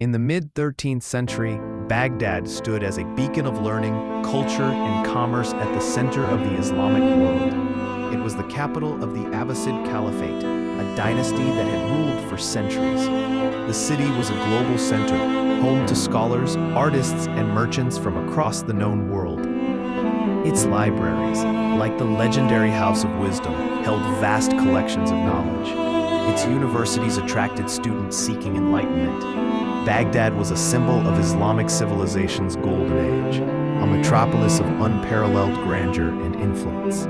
In the mid-13th century, Baghdad stood as a beacon of learning, culture, and commerce at the center of the Islamic world. It was the capital of the Abbasid Caliphate, a dynasty that had ruled for centuries. The city was a global center, home to scholars, artists, and merchants from across the known world. Its libraries, like the legendary House of Wisdom, held vast collections of knowledge. Its universities attracted students seeking enlightenment. Baghdad was a symbol of Islamic civilization's golden age, a metropolis of unparalleled grandeur and influence.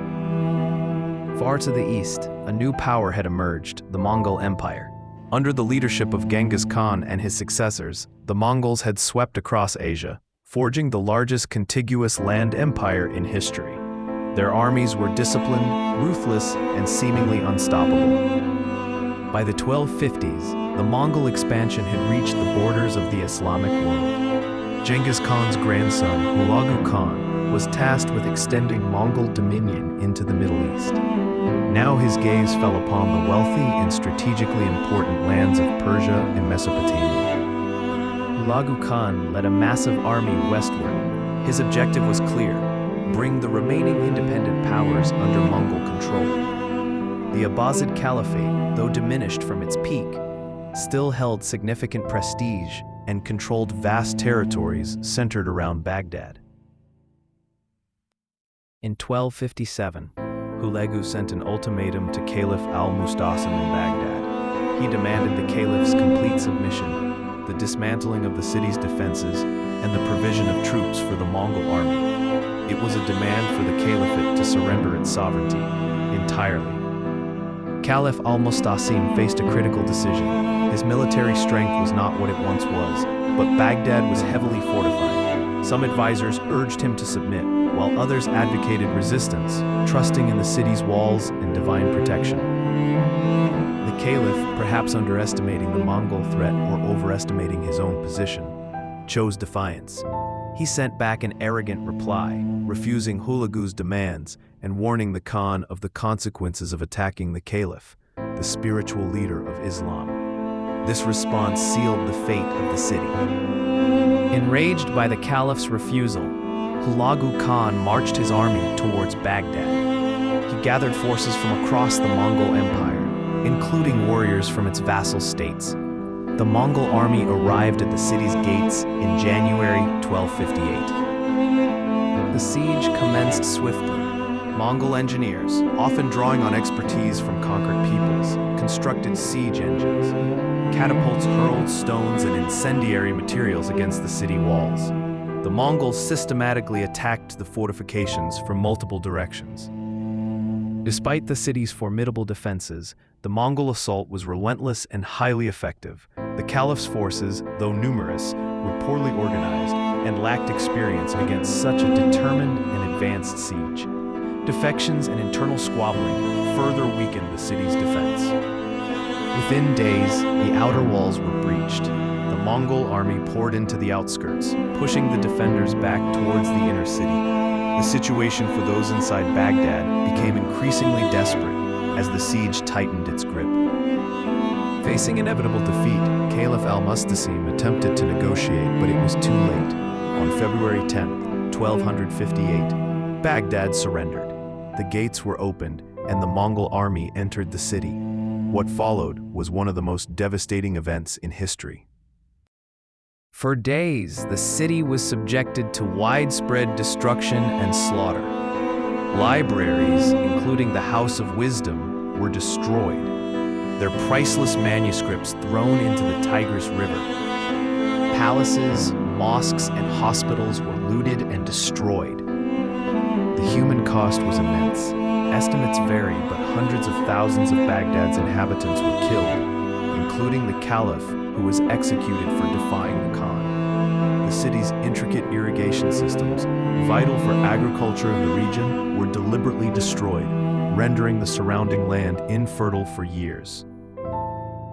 Far to the east, a new power had emerged, the Mongol Empire. Under the leadership of Genghis Khan and his successors, the Mongols had swept across Asia, forging the largest contiguous land empire in history. Their armies were disciplined, ruthless, and seemingly unstoppable. By the 1250s, the Mongol expansion had reached the borders of the Islamic world. Genghis Khan's grandson, Hulagu Khan, was tasked with extending Mongol dominion into the Middle East. Now his gaze fell upon the wealthy and strategically important lands of Persia and Mesopotamia. Hulagu Khan led a massive army westward. His objective was clear: bring the remaining independent powers under Mongol control. The Abbasid Caliphate, though diminished from its peak, still held significant prestige and controlled vast territories centered around Baghdad. In 1257, Hulagu sent an ultimatum to Caliph al-Mustasim in Baghdad. He demanded the caliph's complete submission, the dismantling of the city's defenses, and the provision of troops for the Mongol army. It was a demand for the caliphate to surrender its sovereignty entirely. Caliph al-Mustasim faced a critical decision. His military strength was not what it once was, but Baghdad was heavily fortified. Some advisors urged him to submit, while others advocated resistance, trusting in the city's walls and divine protection. The caliph, perhaps underestimating the Mongol threat or overestimating his own position, chose defiance. He sent back an arrogant reply, refusing Hulagu's demands and warning the Khan of the consequences of attacking the caliph, the spiritual leader of Islam. This response sealed the fate of the city. Enraged by the caliph's refusal, Hulagu Khan marched his army towards Baghdad. He gathered forces from across the Mongol Empire, including warriors from its vassal states. The Mongol army arrived at the city's gates in January 1258. The siege commenced swiftly. Mongol engineers, often drawing on expertise from conquered peoples, constructed siege engines. Catapults hurled stones and incendiary materials against the city walls. The Mongols systematically attacked the fortifications from multiple directions. Despite the city's formidable defenses, the Mongol assault was relentless and highly effective. The caliph's forces, though numerous, were poorly organized and lacked experience against such a determined and advanced siege. Defections and internal squabbling further weakened the city's defense. Within days, the outer walls were breached. The Mongol army poured into the outskirts, pushing the defenders back towards the inner city. The situation for those inside Baghdad became increasingly desperate as the siege tightened its grip. Facing inevitable defeat, Caliph al-Mustasim attempted to negotiate, but it was too late. On February 10, 1258, Baghdad surrendered. The gates were opened, and the Mongol army entered the city. What followed was one of the most devastating events in history. For days, the city was subjected to widespread destruction and slaughter. Libraries, including the House of Wisdom, were destroyed, their priceless manuscripts thrown into the Tigris River. Palaces, mosques, and hospitals were looted and destroyed. The human cost was immense. Estimates vary, but hundreds of thousands of Baghdad's inhabitants were killed, including the caliph, who was executed for defying the Khan. The city's intricate irrigation systems, vital for agriculture in the region, were deliberately destroyed, rendering the surrounding land infertile for years.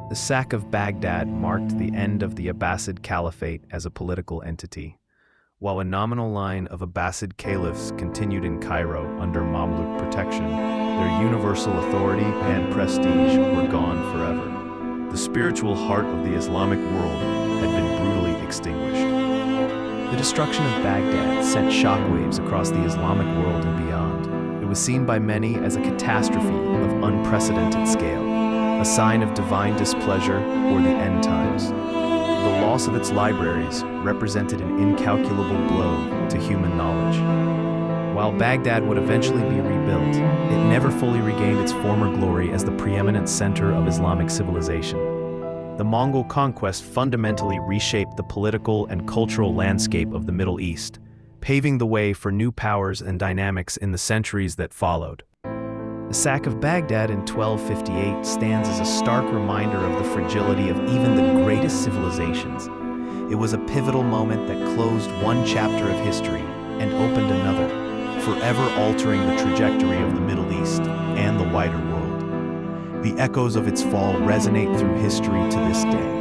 The sack of Baghdad marked the end of the Abbasid Caliphate as a political entity. While a nominal line of Abbasid caliphs continued in Cairo under Mamluk protection, their universal authority and prestige were gone forever. The spiritual heart of the Islamic world had been brutally destruction of Baghdad sent shockwaves across the Islamic world and beyond. It was seen by many as a catastrophe of unprecedented scale, a sign of divine displeasure or the end times. The loss of its libraries represented an incalculable blow to human knowledge. While Baghdad would eventually be rebuilt, it never fully regained its former glory as the preeminent center of Islamic civilization. The Mongol conquest fundamentally reshaped the political and cultural landscape of the Middle East, paving the way for new powers and dynamics in the centuries that followed. The sack of Baghdad in 1258 stands as a stark reminder of the fragility of even the greatest civilizations. It was a pivotal moment that closed one chapter of history and opened another, forever altering the trajectory of the Middle East and the wider world. The echoes of its fall resonate through history to this day.